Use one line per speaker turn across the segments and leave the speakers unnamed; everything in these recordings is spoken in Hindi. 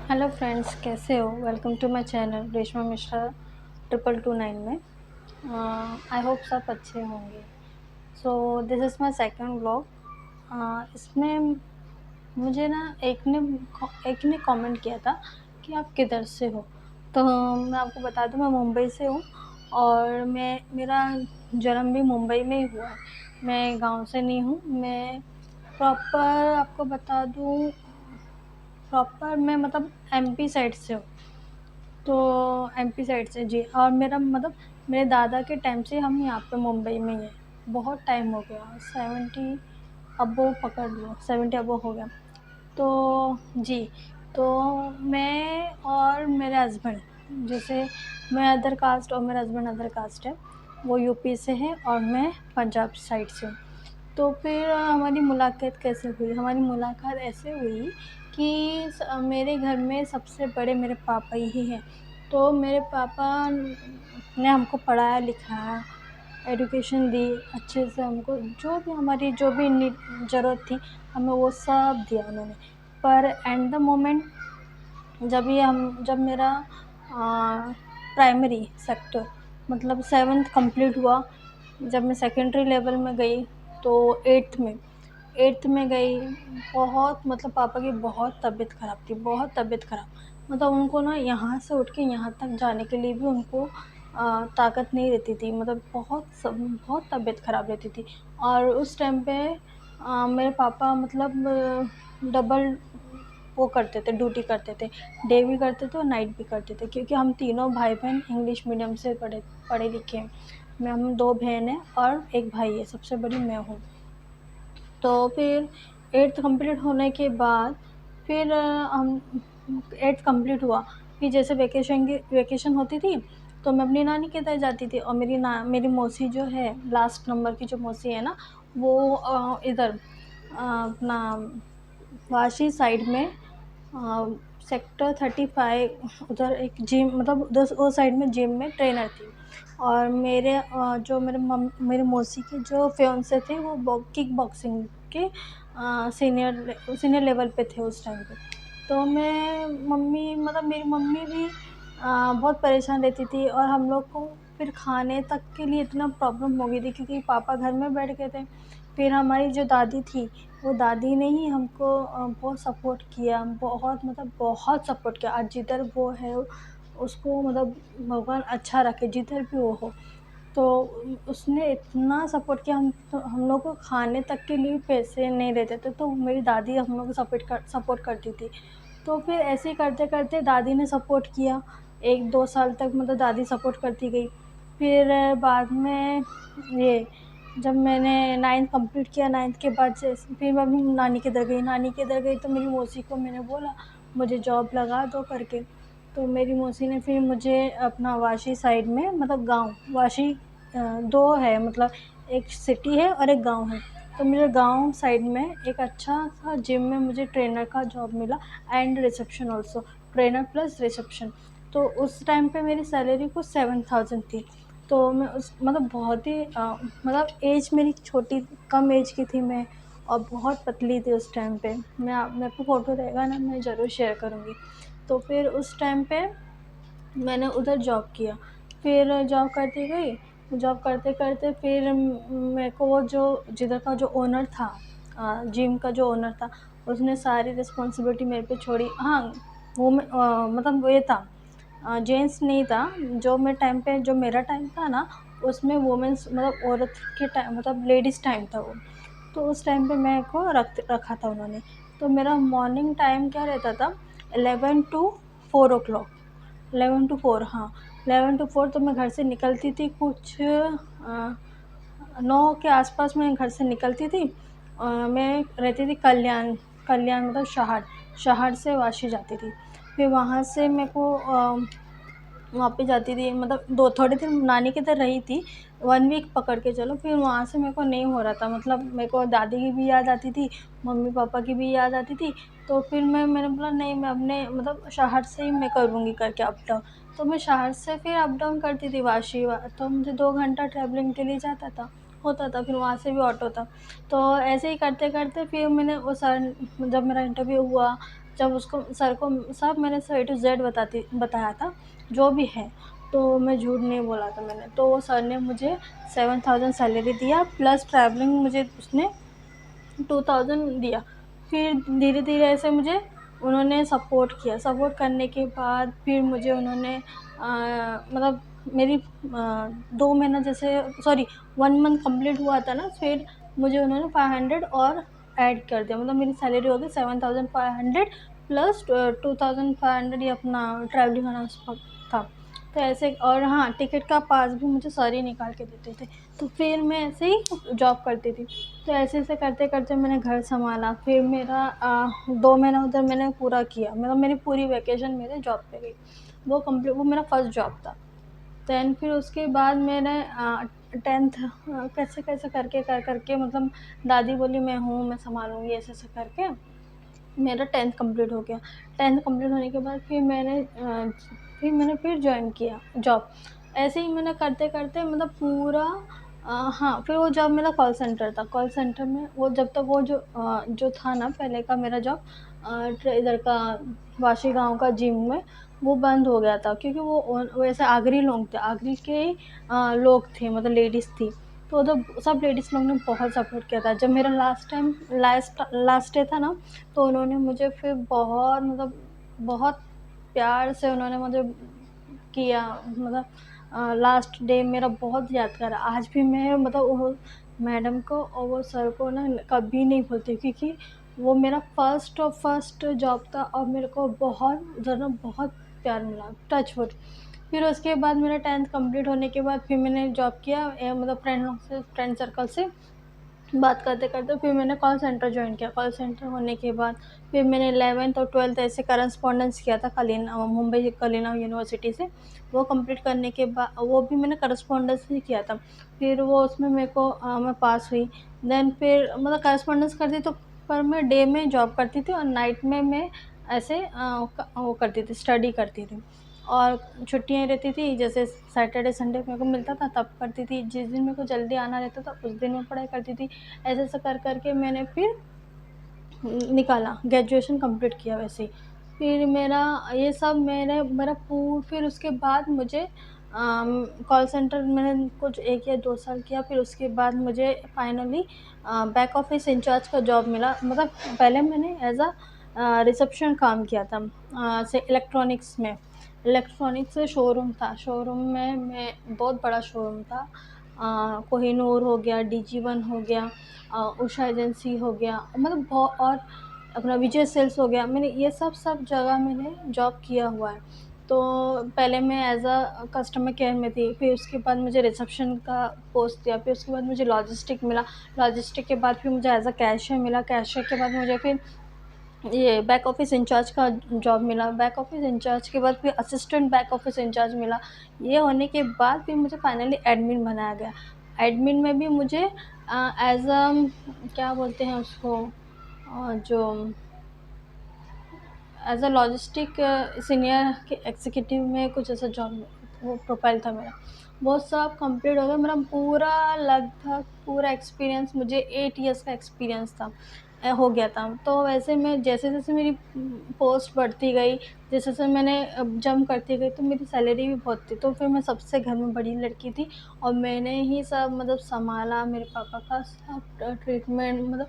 हेलो फ्रेंड्स, कैसे हो? Welcome to my channel Reshma Mishra 2229 में। आई होप सब अच्छे होंगे। So this is my second vlog. इसमें मुझे ना एक ने कमेंट किया था कि आप किधर से हो। तो मैं आपको बता दूं, मैं मुंबई से हूँ और मेरा जन्म भी मुंबई में ही हुआ है। मैं गांव से नहीं हूँ। मैं प्रॉपर आपको बता दूं, प्रॉपर मैं मतलब एमपी साइड से हूँ। तो एमपी साइड से जी। और मेरा मतलब मेरे दादा के टाइम से हम यहाँ पे मुंबई में ही हैं। बहुत टाइम हो गया, 70 अबो पकड़ लो, 70 अबो हो गया। तो जी, तो मैं और मेरे हस्बैंड, जैसे मैं अदर कास्ट और मेरा हस्बैंड अदर कास्ट है। वो यूपी से है और मैं पंजाब साइड से हूँ। तो फिर हमारी मुलाकात कैसे हुई? हमारी मुलाकात ऐसे हुई कि मेरे घर में सबसे बड़े मेरे पापा ही हैं। तो मेरे पापा ने हमको पढ़ाया लिखाया, एजुकेशन दी अच्छे से हमको, जो भी ज़रूरत थी हमें वो सब दिया उन्होंने। पर एट द मोमेंट जब मेरा प्राइमरी सेक्टर मतलब 7th कंप्लीट हुआ, जब मैं सेकेंडरी लेवल में गई तो 8th में गई। बहुत मतलब पापा की बहुत तबीयत ख़राब थी, बहुत तबीयत ख़राब। मतलब उनको ना यहाँ से उठ के यहाँ तक जाने के लिए भी उनको ताकत नहीं रहती थी। मतलब बहुत तबीयत ख़राब रहती थी। और उस टाइम पे मेरे पापा मतलब डबल वो करते थे, ड्यूटी करते थे। डे भी करते थे और नाइट भी करते थे, क्योंकि हम तीनों भाई बहन इंग्लिश मीडियम से पढ़े पढ़े लिखे हैं। हम 2 बहन हैं और 1 भाई है, सबसे बड़ी मैं हूँ। तो फिर 8th कंप्लीट होने के बाद फिर हम 8th कंप्लीट हुआ। फिर जैसे वेकेशन होती थी तो मैं अपनी नानी के घर जाती थी। और मेरी मौसी जो है, लास्ट नंबर की जो मौसी है ना, वो इधर अपना वाशी साइड में सेक्टर 35 उधर एक जिम, मतलब उधर वो साइड में जिम में ट्रेनर थी। और मेरे मौसी के जो फियांसे थे वो किक बॉक्सिंग के सीनियर लेवल पे थे उस टाइम पे। तो मेरी मम्मी भी बहुत परेशान रहती थी। और हम लोग को फिर खाने तक के लिए इतना प्रॉब्लम हो गई थी, क्योंकि पापा घर में बैठ गए थे। फिर हमारी जो दादी थी, वो दादी ने ही हमको बहुत सपोर्ट किया, बहुत मतलब बहुत सपोर्ट किया। आज जिधर वो है उसको मतलब भगवान अच्छा रखे, जिधर भी वो हो। तो उसने इतना सपोर्ट किया। हम लोग को खाने तक के लिए पैसे नहीं रहते थे, तो मेरी दादी हम लोग को सपोर्ट करती थी। तो फिर ऐसे ही करते करते दादी ने सपोर्ट किया। 1-2 साल तक मतलब दादी सपोर्ट करती गई। फिर बाद में ये जब मैंने 9th कंप्लीट किया, 9th के बाद से फिर मैं अपनी नानी के इधर गई। तो मेरी मौसी को मैंने बोला मुझे जॉब लगा दो करके। तो मेरी मौसी ने फिर मुझे अपना वाशी साइड में, मतलब गांव वाशी, 2 है, मतलब एक सिटी है और एक गांव है। तो मेरे गांव साइड में एक अच्छा सा जिम में मुझे ट्रेनर का जॉब मिला, and reception also, trainer plus reception. तो उस टाइम पे मेरी सैलरी कुछ 7000 थी। तो मैं उस मतलब बहुत ही मतलब एज मेरी छोटी, कम एज की थी मैं, और बहुत पतली थी उस टाइम पे। मेरे को फ़ोटो रहेगा ना, मैं ज़रूर शेयर करूँगी। तो फिर उस टाइम पे मैंने उधर जॉब किया। फिर जॉब करती गई, जॉब करते करते फिर मेरे को वो जो जिधर का जो ओनर था, जिम का जो ओनर था, उसने सारी रिस्पॉन्सिबिलिटी मेरे पे छोड़ी। हाँ, मतलब वो ये था, जेंट्स नहीं था। जो मेरा टाइम था ना, उसमें वुमेन्स मतलब औरत के टाइम, मतलब लेडीज़ टाइम था वो। तो उस टाइम पे मेरे को रखा था उन्होंने। तो मेरा मॉर्निंग टाइम क्या रहता था, 11 टू 4 ओ क्लॉक, 11 टू 4, हाँ, 11 टू 4। तो मैं घर से निकलती थी कुछ 9 के आसपास मैं घर से निकलती थी। मैं रहती थी कल्याण, मतलब शहार से वाशी जाती थी। फिर वहाँ से मेरे को वहाँ पे जाती थी, मतलब दो थोड़े दिन नानी के इधर रही थी, 1 वीक पकड़ के चलो। फिर वहाँ से मेरे को नहीं हो रहा था, मतलब मेरे को दादी की भी याद आती थी, मम्मी पापा की भी याद आती थी। तो फिर मैंने बोला नहीं, मैं अपने मतलब शहर से ही मैं करूँगी करके अप डाउन। तो मैं शहर से फिर अप डाउन करती थी तो मुझे 2 घंटा ट्रैवलिंग के लिए होता था। फिर वहाँ से भी ऑटो था। तो ऐसे ही करते करते फिर मैंने वो सर, जब मेरा इंटरव्यू हुआ जब उसको सर को सब मैंने ए टू ज़ेड बताया था, जो भी है, तो मैं झूठ नहीं बोला था मैंने। तो वो सर ने मुझे 7,000 सैलरी दिया, प्लस ट्रैवलिंग मुझे उसने 2,000 दिया। फिर धीरे-धीरे ऐसे मुझे उन्होंने सपोर्ट किया। सपोर्ट करने के बाद फिर मुझे उन्होंने मतलब मेरी 2 महीना जैसे सॉरी 1 मंथ कंप्लीट हुआ था ना, फिर मुझे उन्होंने 500 और ऐड कर दिया। मतलब मेरी सैलरी हो गई 7,500 प्लस 2,500 ये अपना ट्रैवलिंग अलाउंस था। तो ऐसे और हाँ, टिकट का पास भी मुझे सर ही निकाल के देते थे। तो फिर मैं ऐसे ही जॉब करती थी। तो ऐसे-ऐसे करते-करते मैंने घर सँभाला। फिर मेरा 2 महीना उधर मैंने पूरा किया। मतलब मेरी पूरी वैकेशन मेरे जॉब पे गई। वो मेरा फर्स्ट जॉब था। देन फिर उसके बाद मैंने 10th कैसे-कैसे करके कर के मतलब दादी बोली मैं हूँ, मैं सँभालूँगी ऐसे-ऐसे करके मेरा 10th कंप्लीट हो गया। 10th कंप्लीट होने के बाद फिर जॉइन किया जॉब। ऐसे ही मैंने करते-करते मतलब पूरा हाँ, फिर वो जॉब मेरा कॉल सेंटर था। कॉल सेंटर में वो जब तक वो जो था ना पहले का मेरा जॉब इधर का वाशी गाँव का जिम में, वो बंद हो गया था क्योंकि वो ऐसे आगरी लोग थे, आगरी के ही लोग थे मतलब लेडीज़ थी। तो उधर सब लेडीज़ लोग ने बहुत सपोर्ट किया था। जब मेरा लास्ट डे था ना, तो उन्होंने मुझे फिर बहुत मतलब बहुत प्यार से उन्होंने मुझे किया मतलब लास्ट डे मेरा बहुत यादगार है। आज भी मैं मतलब वो मैडम को और वो सर को ना कभी नहीं भूलती क्योंकि वो मेरा फर्स्ट जॉब था और मेरे को बहुत उधर ना बहुत प्यार मिला, टच वुड। फिर उसके बाद मेरा 10th कंप्लीट होने के बाद फिर मैंने जॉब किया मतलब फ्रेंड सर्कल से बात करते-करते फिर मैंने कॉल सेंटर जॉइन किया। कॉल सेंटर होने के बाद फिर मैंने 11th और 12th ऐसे करस्पॉन्डेंस किया था मुंबई कलिना यूनिवर्सिटी से। वो कंप्लीट करने के वो भी मैंने करस्पॉन्डेंस ही किया था। फिर वो उसमें मेरे को मैं पास हुई। देन फिर मतलब करस्पॉन्डेंस करती तो पर मैं डे में जॉब करती थी और नाइट में मैं ऐसे वो करती थी, स्टडी करती थी। और छुट्टियाँ रहती थी जैसे सैटरडे संडे मेरे को मिलता था तब करती थी, जिस दिन मेरे को जल्दी आना रहता था उस दिन मैं पढ़ाई करती थी। ऐसे-ऐसे कर के मैंने फिर निकाला, ग्रेजुएशन कंप्लीट किया वैसे ही। फिर मेरा ये सब मेरा फिर उसके बाद मुझे कॉल सेंटर मैंने कुछ 1 या 2 साल किया, फिर उसके बाद मुझे फाइनली बैक ऑफ़िस इंचार्ज का जॉब मिला। मतलब पहले मैंने एज़ रिसेप्शन काम किया था से इलेक्ट्रॉनिक्स शोरूम था। शोरूम में मैं बहुत बड़ा शोरूम था। कोहिनूर हो गया, DG1 हो गया, उषा एजेंसी हो गया मतलब और अपना विजय सेल्स हो गया। मैंने ये सब जगह मैंने जॉब किया हुआ है। तो पहले मैं एज़ कस्टमर केयर में थी, फिर उसके बाद मुझे रिसेप्शन का पोस्ट दिया, फिर उसके बाद मुझे लॉजिस्टिक मिला। लॉजिस्टिक के बाद फिर मुझे एज़ कैशियर मिला, कैशियर के बाद मुझे फिर ये बैक ऑफ़िस इंचार्ज का जॉब मिला, बैक ऑफ़िस इंचार्ज के बाद फिर असिस्टेंट बैक ऑफ़िस इंचार्ज मिला। ये होने के बाद फिर मुझे फाइनली एडमिन बनाया गया। एडमिन में भी मुझे एज़ क्या बोलते हैं उसको जो एज़ लॉजिस्टिक सीनियर के एग्ज़ीक्यूटिव में कुछ ऐसा जॉब वो प्रोफ़ाइल था मेरा। वो सब कंप्लीट हो गया। मेरा पूरा लगभग पूरा एक्सपीरियंस मुझे 8 इयर्स का एक्सपीरियंस था हो गया था। तो वैसे मैं जैसे-जैसे मेरी पोस्ट बढ़ती गई, जैसे-जैसे मैंने जंप करती गई तो मेरी सैलरी भी बहुत थी। तो फिर मैं सबसे घर में बड़ी लड़की थी और मैंने ही सब मतलब सँभाला, मेरे पापा का सब ट्रीटमेंट मतलब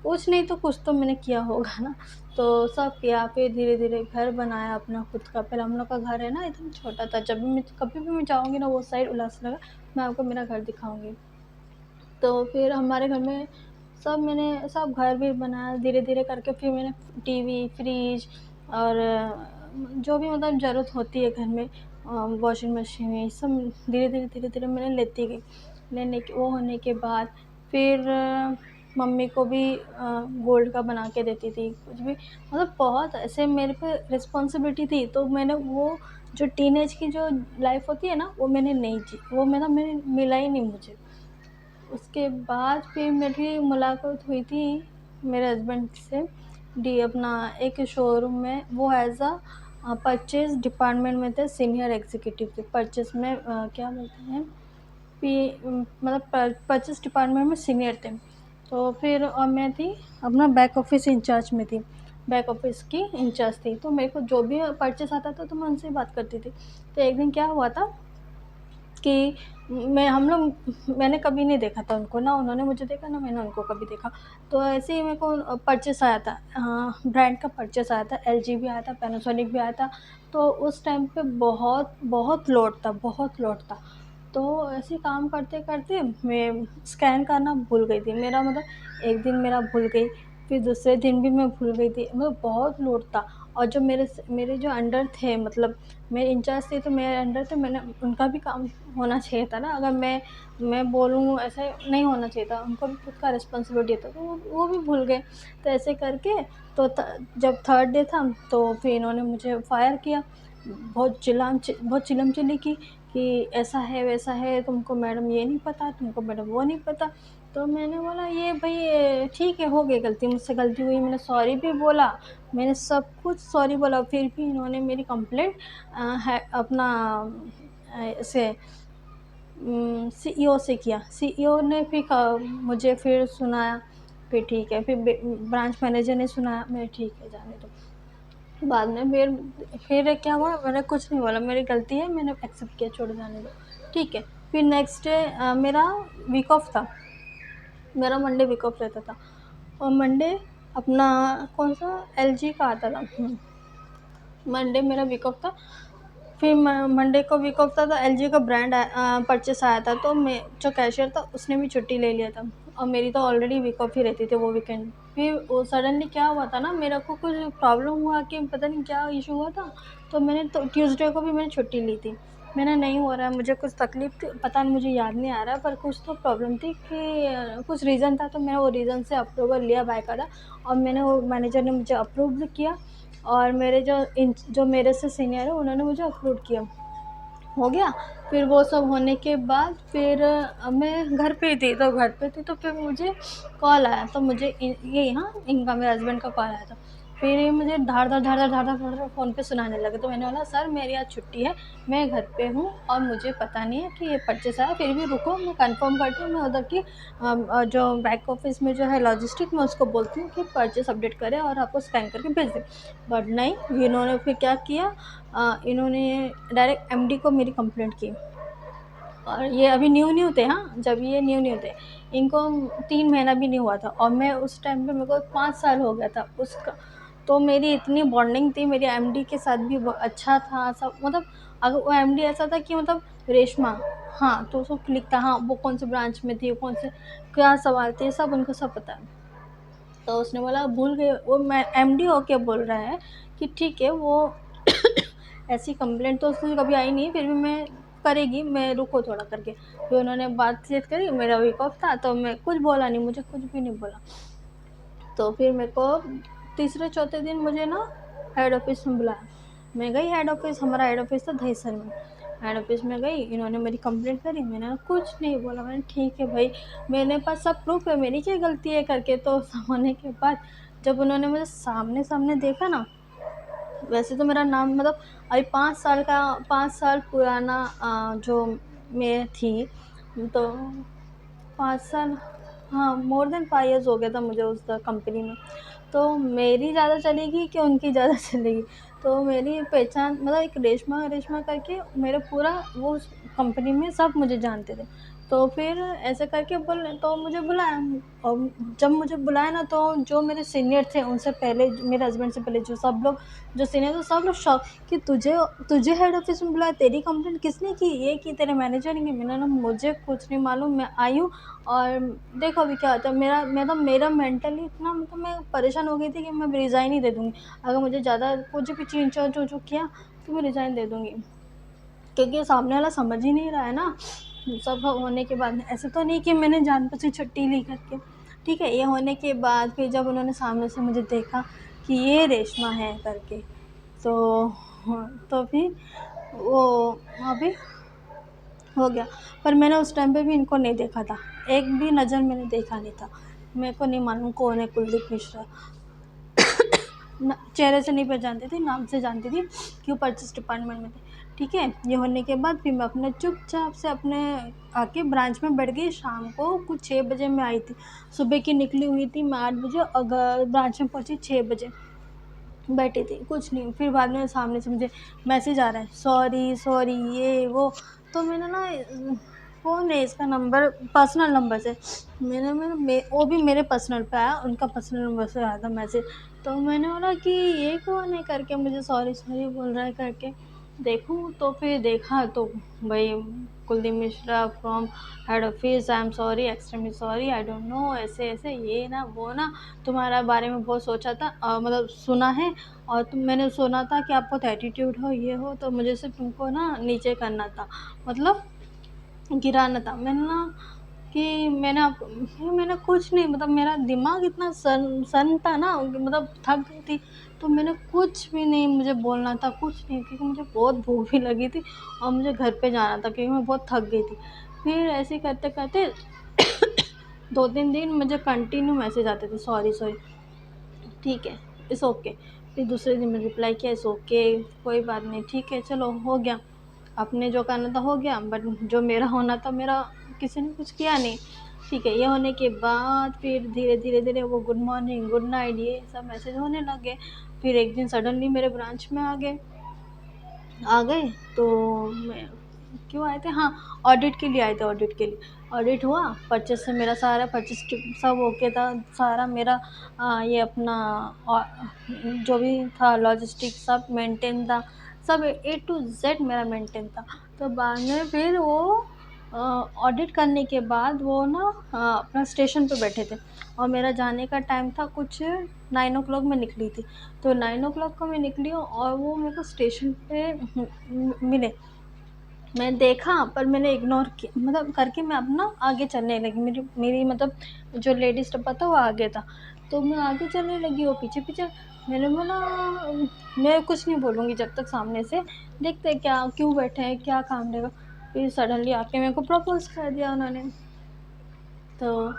कुछ नहीं तो कुछ तो मैंने किया होगा ना। तो सब किया, फिर धीरे-धीरे घर बनाया अपना खुद का। पहले हम लोग का घर है ना एकदम छोटा था, जब भी मैं कभी भी मैं जाऊँगी ना वो साइड उल्लासनगर, मैं आपको मेरा घर दिखाऊँगी। तो फिर हमारे घर में मैंने सब घर भी बनाया धीरे-धीरे करके फिर मैंने टीवी, फ्रिज और जो भी मतलब ज़रूरत होती है घर में वॉशिंग मशीन ये सब धीरे-धीरे मैंने लेती गई। लेने के वो होने के बाद फिर मम्मी को भी गोल्ड का बना के देती थी, कुछ भी मतलब बहुत ऐसे मेरे पे रिस्पॉन्सिबिलिटी थी, तो मैंने वो जो टीनेज की जो लाइफ़ होती है ना, वो मैंने नहीं जी, वो मतलब मैंने मिला ही नहीं मुझे। उसके बाद फिर मेरी मुलाकात हुई थी मेरे हस्बैंड से अपना एक शोरूम में वो परचेज़ डिपार्टमेंट में थे सीनियर एग्ज़ीक्यूटिव थे। परचेज़ में क्या बोलते हैं मतलब परचेज़ डिपार्टमेंट में सीनियर थे। तो फिर मैं थी अपना बैक ऑफ़िस इंचार्ज में थी। बैक ऑफिस की इंचार्ज थी, तो मेरे को जो भी परचेस आता था तो मैं उनसे बात करती थी। तो एक दिन क्या हुआ था कि मैंने कभी नहीं देखा था उनको, ना उन्होंने मुझे देखा, ना मैंने उनको कभी देखा। तो ऐसे ही मेरे को परचेस आया था, ब्रांड का परचेस आया था, एलजी भी आया था, पैनासोनिक भी आया था। तो उस टाइम पे बहुत बहुत लोड था, बहुत लोड था। तो ऐसे ही काम करते करते मैं स्कैन करना भूल गई थी, मेरा मतलब एक दिन मेरा भूल गई, फिर दूसरे दिन भी मैं भूल गई थी, मतलब बहुत लोड था। और जो मेरे जो अंडर थे, मतलब मेरे इंचार्ज थे, तो मेरे अंडर थे, मैंने उनका भी काम होना चाहिए था ना। अगर मैं बोलूँ ऐसे नहीं होना चाहिए था, उनको भी खुद का रिस्पॉन्सिबिलिटी था, तो वो भी भूल गए। तो ऐसे करके तो जब थर्ड डे था तो फिर इन्होंने मुझे फायर किया। बहुत चिल्लम चिल्ली की कि ऐसा है वैसा है, तुमको मैडम ये नहीं पता, तुमको मैडम वो नहीं पता। तो मैंने बोला ये भाई ठीक है, हो गई गलती, मुझसे गलती हुई, मैंने सॉरी भी बोला, मैंने सब कुछ सॉरी बोला। फिर भी इन्होंने मेरी कंप्लेंट है अपना से सीईओ से किया। सीईओ ने फिर मुझे फिर सुनाया, फिर ठीक है, फिर ब्रांच मैनेजर ने सुनाया, मैं ठीक है जाने दो। बाद में फिर क्या हुआ, मैंने कुछ नहीं बोला, मेरी गलती है, मैंने एक्सेप्ट किया, छोड़ जाने दो, ठीक है। फिर नेक्स्ट डे मेरा वीक ऑफ था, मेरा मंडे वीक ऑफ रहता था। और मंडे अपना कौन सा एलजी का आता था, मंडे मेरा वीक ऑफ था। फिर मंडे को वीक ऑफ था, तो एलजी का ब्रांड परचेस आया था, तो मैं जो कैशियर था उसने भी छुट्टी ले लिया था, और मेरी तो ऑलरेडी वीक ऑफ ही रहती थी वो वीकेंड। फिर वो सडनली क्या हुआ था ना, मेरे को कुछ प्रॉब्लम हुआ कि पता नहीं क्या इशू हुआ था, तो मैंने तो ट्यूसडे को भी मैंने छुट्टी ली थी। मैंने नहीं हो रहा है, मुझे कुछ तकलीफ थी, पता नहीं, मुझे याद नहीं आ रहा, पर कुछ तो प्रॉब्लम थी कि कुछ रीज़न था, तो मैंने वो रीज़न से अप्रूवल लिया बाकायदा, और मैंने वो मैनेजर ने मुझे अप्रूव भी किया, और मेरे जो मेरे से सीनियर है उन्होंने मुझे अप्रूव किया, हो गया। फिर वो सब होने के बाद फिर मैं घर पे ही थी, तो फिर मुझे कॉल आया, तो मुझे ये हाँ इनका मेरे हस्बैंड का कॉल आया था। फिर ये मुझे धाड़ फ़ोन पे सुनाने लगे, तो मैंने बोला सर मेरी आज छुट्टी है, मैं घर पे हूँ और मुझे पता नहीं है कि ये परचेस आया, फिर भी रुको मैं कंफर्म करती हूँ, मैं उधर की जो बैक ऑफिस में जो है लॉजिस्टिक, मैं उसको बोलती हूँ कि परचेस अपडेट करें और आपको स्कैन करके भेज दें। बट नहीं, इन्होंने फिर क्या किया, इन्होंने डायरेक्ट एमडी को मेरी कंप्लेंट की। और ये अभी न्यू न्यू थे, हाँ जब ये न्यू न्यू थे, इनको 3 महीना भी नहीं हुआ था, और मैं उस टाइम पे मेरे को 5 साल हो गया था उसका। तो मेरी इतनी बॉन्डिंग थी मेरी एमडी के साथ भी, अच्छा था सब, मतलब अगर वो एमडी ऐसा था कि मतलब रेशमा, हाँ तो उसको क्लिक था, हाँ वो कौन से ब्रांच में थी, कौन से क्या सवाल थे, सब उनको सब पता है। तो उसने बोला भूल गए, वो मैं एमडी होके बोल रहा है कि ठीक है वो ऐसी कंप्लेंट तो उसने कभी आई नहीं, फिर भी मैं करेगी, मैं रुको थोड़ा करके। फिर उन्होंने बातचीत करी, मेरा वीक ऑफ था, तो मैं कुछ बोला नहीं, मुझे कुछ भी नहीं बोला। तो फिर मेरे को तीसरे चौथे दिन मुझे ना हेड ऑफिस में बुलाया। मैं गई हेड ऑफिस, हमारा हेड ऑफिस था दहीसर में। हेड ऑफिस में गई, इन्होंने मेरी कंप्लेंट करी, मैंने कुछ नहीं बोला, मैंने ठीक है भाई, मेरे पास सब प्रूफ है, मेरी क्या गलती है करके। तो सब होने के बाद जब उन्होंने मुझे सामने सामने देखा ना, वैसे तो मेरा नाम मतलब अभी 5 साल पुराना जो मैं थी, तो 5 साल, हाँ मोर देन 5 ईयर्स हो गया था मुझे उस कंपनी में। तो मेरी ज़्यादा चलेगी कि उनकी ज़्यादा चलेगी, तो मेरी पहचान मतलब एक रेशमा रेशमा करके मेरा पूरा वो कंपनी में सब मुझे जानते थे। तो फिर ऐसे करके तो मुझे बुलाया, और जब मुझे बुलाया ना, तो जो मेरे सीनियर थे उनसे पहले, मेरे हस्बैंड से पहले जो सब लोग जो सीनियर थे, सब लोग शॉक कि तुझे तुझे हेड ऑफिस में बुलाया, तेरी कंप्लेंट किसने की, ये की तेरे मैनेजर ने की। मैंने ना मुझे कुछ नहीं मालूम, मैं आई हूँ और देखो अभी क्या होता है। मेरा मेंटली इतना मतलब मैं परेशान हो गई थी कि मैं रिज़ाइन ही दे दूँगी, अगर मुझे ज़्यादा कुछ भी चीं-चों चूँ-चूँ किया तो मैं रिज़ाइन दे दूँगी, क्योंकि सामने वाला समझ ही नहीं रहा है ना। सब होने के बाद ऐसे तो नहीं कि मैंने जान से छुट्टी ली करके, ठीक है। ये होने के बाद फिर जब उन्होंने सामने से मुझे देखा कि ये रेशमा है करके, तो तो फिर वो अभी हो गया। पर मैंने उस टाइम पे भी इनको नहीं देखा था, एक भी नज़र मैंने देखा नहीं था। मेरे को नहीं मालूम कौन है कुलदीप मिश्रा, चेहरे से नहीं पहचानती थी, नाम से जानती थी कि वो परचेस डिपार्टमेंट में थे, ठीक है। ये होने के बाद फिर मैं अपने चुपचाप से अपने आके ब्रांच में बैठ गई। शाम को कुछ 6 बजे मैं आई थी, सुबह की निकली हुई थी मैं 8 बजे, अगर ब्रांच में पहुंची 6 बजे। बैठी थी, कुछ नहीं। फिर बाद में सामने से मुझे मैसेज आ रहा है, सॉरी सॉरी ये वो। तो मैंने ना फ़ोन है इसका नंबर पर्सनल नंबर से, मैंने वो भी मेरे पर्सनल पे आया, उनका पर्सनल नंबर से आया था मैसेज। तो मैंने बोला कि ये कौन है करके, मुझे सॉरी सॉरी बोल रहा है करके। देखूँ तो फिर देखा तो भाई Kuldeep Mishra from head office, I am sorry, extremely sorry, I don't know, ऐसे ऐसे ये ना वो ना, तुम्हारा बारे में बहुत सोचा था, मतलब सुना है, और मैंने सुना था कि आप बहुत एटीट्यूड हो, ये हो, तो मुझे सिर्फ तुमको ना नीचे करना था, मतलब गिराना था। मैंने ना कि मैंने कुछ नहीं, मतलब मेरा दिमाग इतना सन था ना, मतलब थक गई थी। तो मैंने कुछ भी नहीं मुझे बोलना था, कुछ नहीं, क्योंकि मुझे बहुत भूख भी लगी थी और मुझे घर पे जाना था, क्योंकि मैं बहुत थक गई थी। फिर ऐसे करते करते 2-3 दिन मुझे कंटिन्यू मैसेज आते थे, सॉरी सॉरी, ठीक है, इट्स ओके। फिर दूसरे दिन मैंने रिप्लाई किया, इट्स ओके, कोई बात नहीं, ठीक है, चलो हो गया, आपने जो करना था हो गया, बट जो मेरा होना था मेरा किसी ने कुछ किया नहीं। ठीक है, ये होने के बाद फिर धीरे धीरे धीरे वो गुड मॉर्निंग, गुड नाइट, ये सब मैसेज होने लगे। फिर एक दिन सडनली मेरे ब्रांच में आ गए। तो मैं क्यों आए थे, हाँ, ऑडिट के लिए आए थे, ऑडिट के लिए। ऑडिट हुआ, परचेस से मेरा सारा परचेस सब ओके था, सारा मेरा ये अपना जो भी था लॉजिस्टिक सब मेंटेन था, सब A to Z मेरा मेंटेन था। तो बाद में फिर वो ऑडिट करने के बाद वो ना अपना स्टेशन पे बैठे थे, और मेरा जाने का टाइम था कुछ 9 o'clock में निकली थी। तो 9 o'clock को मैं निकली हूँ और वो मेरे को स्टेशन पे मिले। मैं देखा पर मैंने इग्नोर किया, मतलब करके मैं अपना आगे चलने लगी। मेरी मेरी मतलब जो लेडीज़ डब्बा था वो आगे था, तो मैं आगे चलने लगी, वो पीछे पीछे। मैंने बोला मैं कुछ नहीं बोलूँगी जब तक सामने से देखते क्या क्यों बैठे हैं, क्या काम रहेगा। फिर सडनली आके मेरे को प्रपोज कर दिया उन्होंने। तो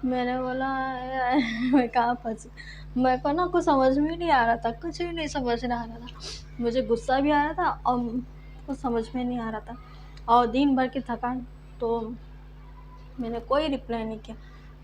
मैंने बोला यार मैं कहाँ फंसी। मेरे को ना कुछ समझ में नहीं आ रहा था, कुछ भी नहीं समझ में आ रहा था। मुझे गुस्सा भी आ रहा था और कुछ समझ में नहीं आ रहा था, और दिन भर की थकान। तो मैंने कोई रिप्लाई नहीं किया।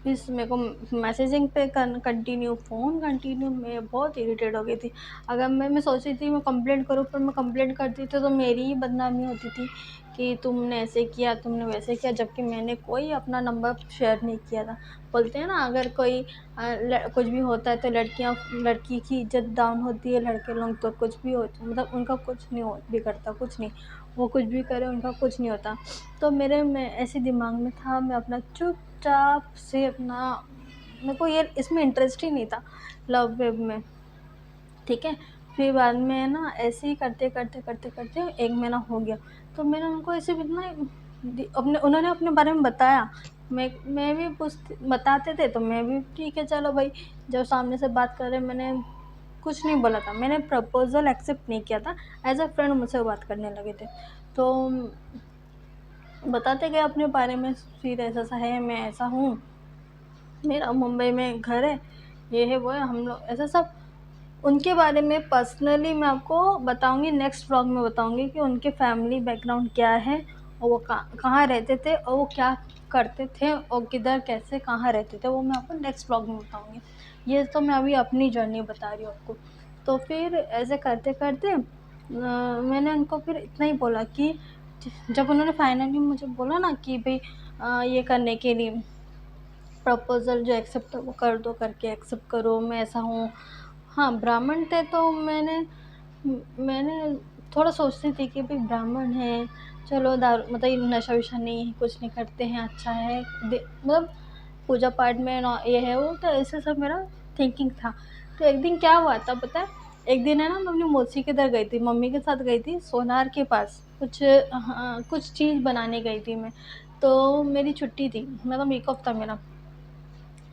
फिर मेरे को मैसेजिंग पे कंटिन्यू, फ़ोन कंटिन्यू, मैं बहुत इरिटेट हो गई थी। अगर मैं सोच रही थी मैं कंप्लेंट करूँ, पर मैं कंप्लेंट करती थी तो मेरी ही बदनामी होती थी कि तुमने ऐसे किया, तुमने वैसे किया, जबकि मैंने कोई अपना नंबर शेयर नहीं किया था। बोलते हैं ना, अगर कोई कुछ भी होता है तो लड़की की इज्जत डाउन होती है, लड़के लोग तो कुछ भी हो, मतलब उनका कुछ नहीं बिगड़ता, कुछ नहीं, वो कुछ भी करे उनका कुछ नहीं होता। तो मेरे में ऐसे दिमाग में था, मैं अपना चुपचाप से अपना, मेरे को ये इसमें इंटरेस्ट ही नहीं था लव वेव में, ठीक है। फिर बाद में ना ऐसे ही करते करते करते करते 1 महीना हो गया। तो मैंने उनको ऐसे इतना अपने, उन्होंने अपने बारे में बताया, मैं भी बताते थे तो मैं भी ठीक है चलो भाई। जब सामने से बात कर रहे, मैंने कुछ नहीं बोला था, मैंने प्रपोजल एक्सेप्ट नहीं किया था, एज अ फ्रेंड मुझसे बात करने लगे थे। तो बताते गए अपने बारे में, फिर ऐसा सा है, मैं ऐसा हूँ, मेरा मुंबई में घर है, ये है वो है, हम लोग ऐसा सब उनके बारे में पर्सनली मैं आपको बताऊंगी, नेक्स्ट व्लॉग में बताऊंगी कि उनके फैमिली बैकग्राउंड क्या है, और वो कहाँ रहते थे, और वो क्या करते थे, और किधर कैसे कहाँ रहते थे, वो मैं आपको नेक्स्ट व्लॉग में बताऊंगी। ये तो मैं अभी अपनी जर्नी बता रही हूँ आपको। तो फिर ऐसे करते करते मैंने उनको फिर इतना ही बोला कि जब उन्होंने फाइनली मुझे बोला ना कि भाई ये करने के लिए प्रपोज़ल जो एक्सेप्ट वो कर दो, करके एक्सेप्ट करो, मैं ऐसा हूँ। हाँ, ब्राह्मण थे तो मैंने थोड़ा सोचती थी कि भाई ब्राह्मण है, चलो दारू मतलब नशा वशा नहीं है, कुछ नहीं करते हैं, अच्छा है, मतलब पूजा पाठ में ये है वो, तो ऐसे सब मेरा थिंकिंग था। तो एक दिन क्या हुआ था पता है, एक दिन है ना, मैं अपनी मौसी के इधर गई थी, मम्मी के साथ गई थी सोनार के पास, कुछ चीज़ बनाने गई थी मैं। तो मेरी छुट्टी थी, मतलब वीक ऑफ था मेरा।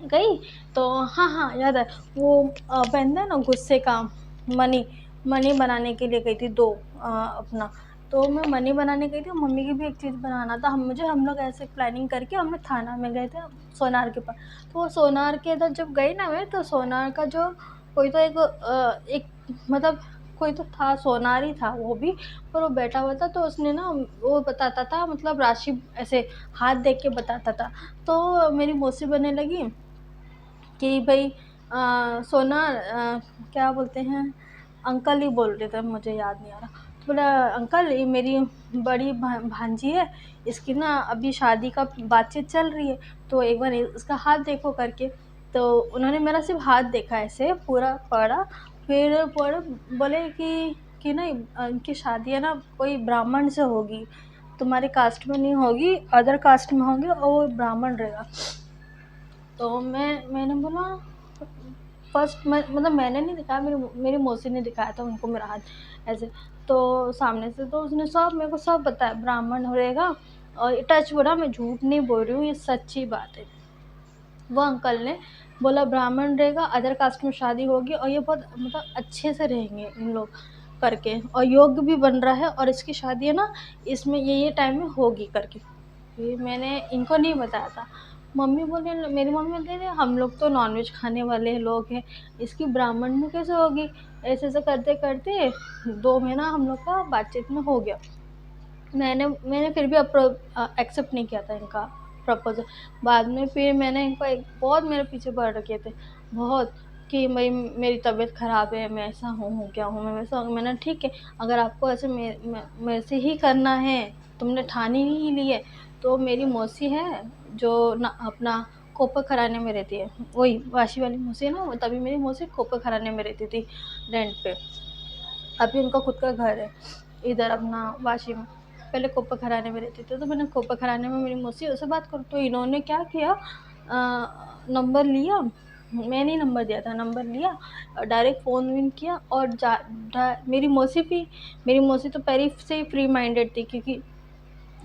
गई तो हाँ हाँ याद है, वो पहनता है ना गुस्से का मनी, मनी बनाने के लिए गई थी दो अपना। तो मैं मनी बनाने गई थी, मम्मी की भी एक चीज़ बनाना था, हम लोग ऐसे प्लानिंग करके हम लोग थाना में गए थे सोनार के पास। तो वो सोनार के इधर जब गई ना मैं, तो सोनार का जो कोई तो एक मतलब कोई तो था, सोनार ही था वो भी, पर वो बैठा हुआ था। तो उसने ना वो बताता था, मतलब राशि ऐसे हाथ देख के बताता था। तो मेरी मौसी बनने लगी कि भाई सोना क्या बोलते हैं, अंकल ही बोल रहे थे, मुझे याद नहीं आ रहा। तो बोला अंकल ये मेरी बड़ी भांजी है, इसकी ना अभी शादी का बातचीत चल रही है, तो एक बार इसका हाथ देखो करके। तो उन्होंने मेरा सिर्फ हाथ देखा, ऐसे पूरा पढ़ा, फिर बोले कि नहीं इनकी शादी है ना कोई ब्राह्मण से होगी, तुम्हारे कास्ट में नहीं होगी, अदर कास्ट में होंगे और वो ब्राह्मण रहेगा। तो मैंने बोला फर्स्ट मतलब मैंने नहीं दिखाया, मेरी मौसी ने दिखाया था उनको मेरा हाथ ऐसे, तो सामने से तो उसने सब मेरे को सब बताया ब्राह्मण रहेगा। और टच बोला, मैं झूठ नहीं बोल रही हूँ, ये सच्ची बात है। वो अंकल ने बोला ब्राह्मण रहेगा, अदर कास्ट में शादी होगी और ये बहुत मतलब अच्छे से रहेंगे इन लोग करके, और योग्य भी बन रहा है, और इसकी शादी है ना इसमें ये टाइम में होगी करके। फिर मैंने इनको नहीं बताया था। मेरी मम्मी बोलती है हम लोग तो नॉनवेज खाने वाले लोग हैं, इसकी ब्राह्मण में कैसे होगी। ऐसे ऐसे करते करते 2 महीना हम लोग का बातचीत में हो गया। मैंने फिर भी एक्सेप्ट नहीं किया था इनका प्रपोजल। बाद में फिर मैंने इनको बहुत मेरे पीछे पड़ रखे थे बहुत, कि भाई मेरी तबीयत ख़राब है, मैं ऐसा हूँ क्या हूँ, मैं वैसा हूँ। मैंने ठीक है, अगर आपको ऐसे मेरे से ही करना है, तुमने ठान ही ली है, तो मेरी मौसी है जो ना अपना कोपर खराने में रहती है, वही वाशी वाली मौसी है ना, तभी मेरी मौसी कोपर खराने में रहती थी रेंट पे। अभी उनका खुद का घर है इधर अपना वाशी में, पहले कोपर खराने में रहते थे। तो मैंने कोपर खराने में मेरी मौसी उससे बात करूँ, तो इन्होंने क्या किया, नंबर लिया, मैंने ही नंबर दिया था, नंबर लिया और डायरेक्ट फ़ोन विन किया। और मेरी मौसी तो पहले से ही फ्री माइंडेड थी, क्योंकि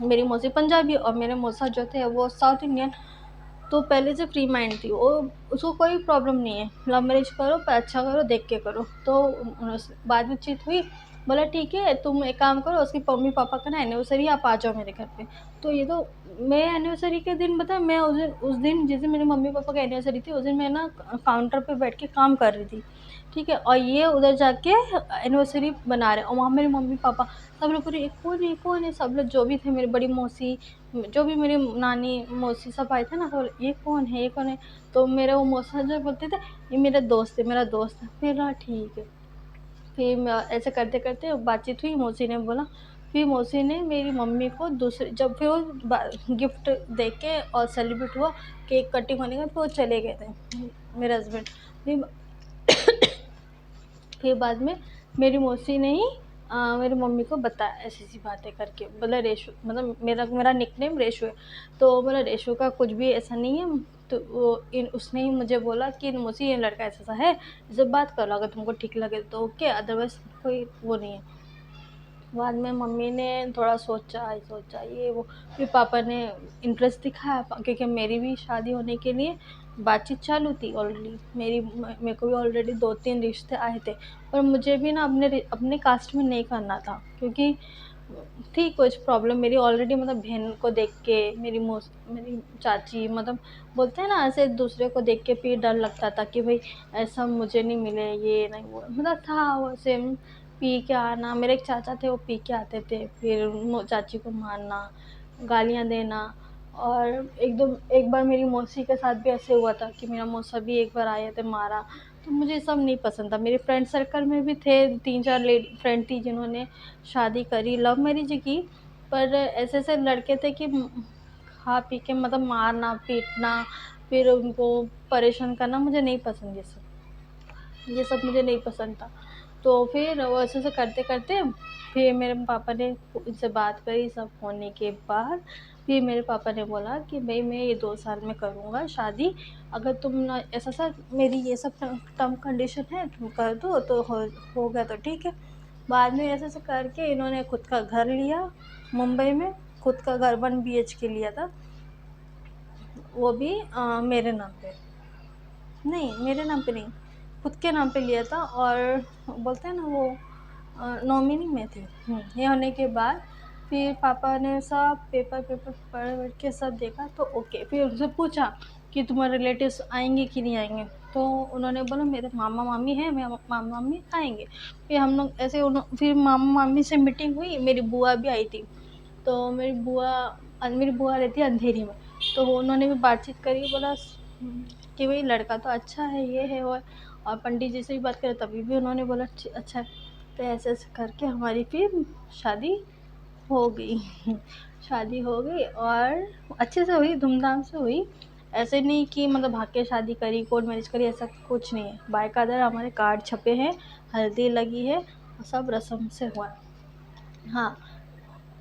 मेरी मौसी पंजाबी और मेरे मौसा जो थे वो साउथ इंडियन, तो पहले से फ्री माइंड थी वो, उसको कोई प्रॉब्लम नहीं है, लव मैरिज करो पर अच्छा करो, देख के करो। तो बातचीत हुई, बोला ठीक है तुम एक काम करो, उसकी मम्मी पापा का ना एनिवर्सरी, आप आ जाओ मेरे घर पे। तो ये तो मैं एनिवर्सरी के दिन बता, मैं उस दिन जिस दिन मेरे मम्मी पापा की एनिवर्सरी थी, उस दिन मैं ना काउंटर पे बैठ के काम कर रही थी, ठीक है, और ये उधर जाके एनिवर्सरी बना रहे, और वहाँ मेरे मम्मी पापा सब लोग पूरे ये कौन है, सब लोग जो भी थे, मेरी बड़ी मौसी, जो भी मेरी नानी मौसी सब आए थे ना, तो ये कौन है, ये कौन है। तो मेरे वो मौसा जो बोलते थे ये मेरा दोस्त है, मेरा दोस्त है। फिर हाँ ठीक है। फिर ऐसे करते करते बातचीत हुई, मौसी ने बोला, फिर मौसी ने मेरी मम्मी को दूसरे जब फिर वो गिफ्ट दे के और सेलिब्रेट हुआ, केक कटिंग होने का, फिर वो चले गए थे मेरे हस्बैंड। फिर फिर बाद में मेरी मौसी ने ही मेरी मम्मी को बताया ऐसी ऐसी बातें करके, बोला रेशू, मतलब मेरा निकनेम रेशू है, तो बोला रेशू का कुछ भी ऐसा नहीं है। तो उसने ही मुझे बोला कि मौसी ये लड़का ऐसा है, इससे बात कर लो, अगर तुमको ठीक लगे तो ओके, अदरवाइज कोई वो नहीं है। बाद में मम्मी ने थोड़ा सोचा ये वो, फिर पापा ने इंटरेस्ट दिखाया, क्योंकि मेरी भी शादी होने के लिए बातचीत चालू थी ऑलरेडी, मेरे को भी ऑलरेडी 2-3 रिश्ते आए थे। पर मुझे भी ना अपने कास्ट में नहीं करना था, क्योंकि थी कुछ प्रॉब्लम मेरी ऑलरेडी, मतलब बहन को देख के, मेरी चाची, मतलब बोलते हैं ना ऐसे एक दूसरे को देख के फिर डर लगता था कि भाई ऐसा मुझे नहीं मिले, ये नहीं वो, मतलब था वो सेम। पी के आना, मेरे एक चाचा थे वो पी के आते थे, फिर चाची को मारना, गालियाँ देना। और एक बार मेरी मौसी के साथ भी ऐसे हुआ था कि मेरा मौसा भी एक बार आए थे, मारा। तो मुझे सब नहीं पसंद था। मेरे फ्रेंड सर्कल में भी थे 3-4 लेडी फ्रेंड थी जिन्होंने शादी करी, लव मैरिज की, पर ऐसे ऐसे लड़के थे कि खा पी के मतलब मारना पीटना, फिर उनको परेशान करना, मुझे नहीं पसंद ये सब मुझे नहीं पसंद था। तो फिर वो ऐसे ऐसे करते करते फिर मेरे पापा ने उनसे बात करी, सब होने के बाद फिर मेरे पापा ने बोला कि भाई मैं ये 2 साल में करूँगा शादी, अगर तुम ना ऐसा सा मेरी ये सब टर्म कंडीशन है, तुम कर दो तो हो गया तो ठीक है। बाद में ऐसे ऐसे करके इन्होंने खुद का घर लिया मुंबई में, खुद का घर 1 BHK लिया था, वो भी मेरे नाम पे, नहीं मेरे नाम पे नहीं, खुद के नाम पे लिया था, और बोलते हैं ना वो नॉमिनी में थी। ये होने के बाद फिर पापा ने सब पेपर पढ़ के सब देखा, तो ओके। फिर उनसे पूछा कि तुम्हारे रिलेटिव्स आएंगे कि नहीं आएंगे, तो उन्होंने बोला मेरे मामा मामी हैं, मेरे मामा मामी आएंगे। फिर हम लोग ऐसे फिर मामा मामी से मीटिंग हुई, मेरी बुआ भी आई थी। तो मेरी बुआ रहती है अंधेरी में, तो उन्होंने भी बातचीत करी, बोला कि भाई लड़का तो अच्छा है, ये है वो है। और पंडित जी से भी बात करें तभी भी उन्होंने बोला अच्छा है। तो ऐसे ऐसे करके हमारी फिर शादी हो गई। शादी हो गई और अच्छे से हुई, धूमधाम से हुई। ऐसे नहीं कि मतलब भाग के शादी करी, कोर्ट मैरिज करी, ऐसा कुछ नहीं है। बाकायदा हमारे कार्ड छपे हैं, हल्दी लगी है और सब रस्म से हुआ है। हाँ,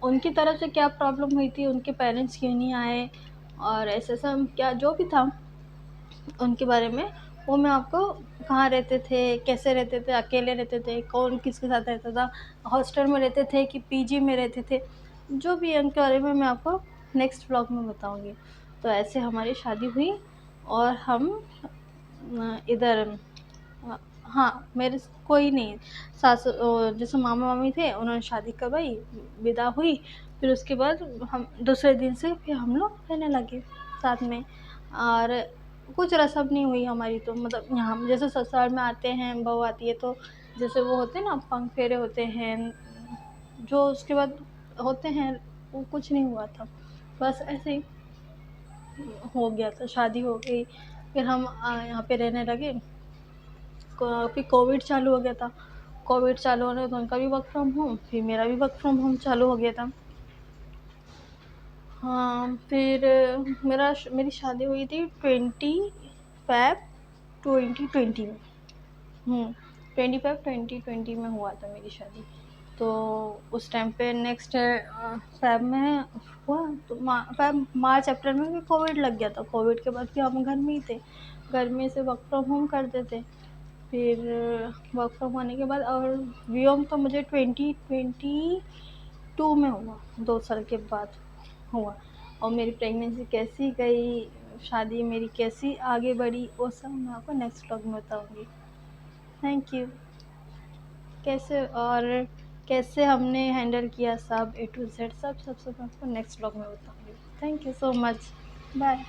उनकी तरफ से क्या प्रॉब्लम हुई थी, उनके पेरेंट्स क्यों नहीं आए और ऐसे सब क्या जो भी था उनके बारे में, वो मैं आपको, कहाँ रहते थे, कैसे रहते थे, अकेले रहते थे, कौन किसके साथ रहता था, हॉस्टल में रहते थे कि पीजी में रहते थे, जो भी है उनके बारे में मैं आपको नेक्स्ट व्लॉग में बताऊंगी। तो ऐसे हमारी शादी हुई और हम इधर हाँ, मेरे कोई नहीं, सासू जैसे मामा मामी थे उन्होंने शादी करवाई, विदा हुई। फिर उसके बाद हम दूसरे दिन से फिर हम लोग रहने लगे साथ में। और कुछ रस्म नहीं हुई हमारी, तो मतलब यहाँ जैसे ससुराल में आते हैं, बहू आती है तो जैसे वो होते हैं ना, पंख फेरे होते हैं, जो उसके बाद होते हैं, वो कुछ नहीं हुआ था। बस ऐसे ही हो गया था, शादी हो गई। फिर हम यहाँ पे रहने लगे। फिर कोविड चालू हो गया था। कोविड चालू होने तो उनका भी वर्क फ्रॉम होम, फिर मेरा भी वर्क फ्रॉम होम चालू हो गया था। हाँ, फिर मेरी शादी हुई थी 20 फ़रवरी 2020 में। 20 फ़रवरी 2020 में हुआ था मेरी शादी। तो उस टाइम पे नेक्स्ट फ़ेब में हुआ। तो मार्च अप्रैल में भी कोविड लग गया था। कोविड के बाद फिर हम घर में ही थे, घर में से वर्क फ्रॉम होम करते थे। फिर वर्क फ्रॉम होने के बाद और वीओम तो मुझे 2022 में हुआ, 2 साल के बाद हुआ। और मेरी प्रेगनेंसी कैसी गई, शादी मेरी कैसी आगे बढ़ी, वो सब मैं आपको नेक्स्ट व्लॉग में बताऊँगी। Thank you. कैसे और कैसे हमने हैंडल किया सब A to Z, सब मैं आपको नेक्स्ट व्लॉग में बताऊँगी। Thank you so much. Bye.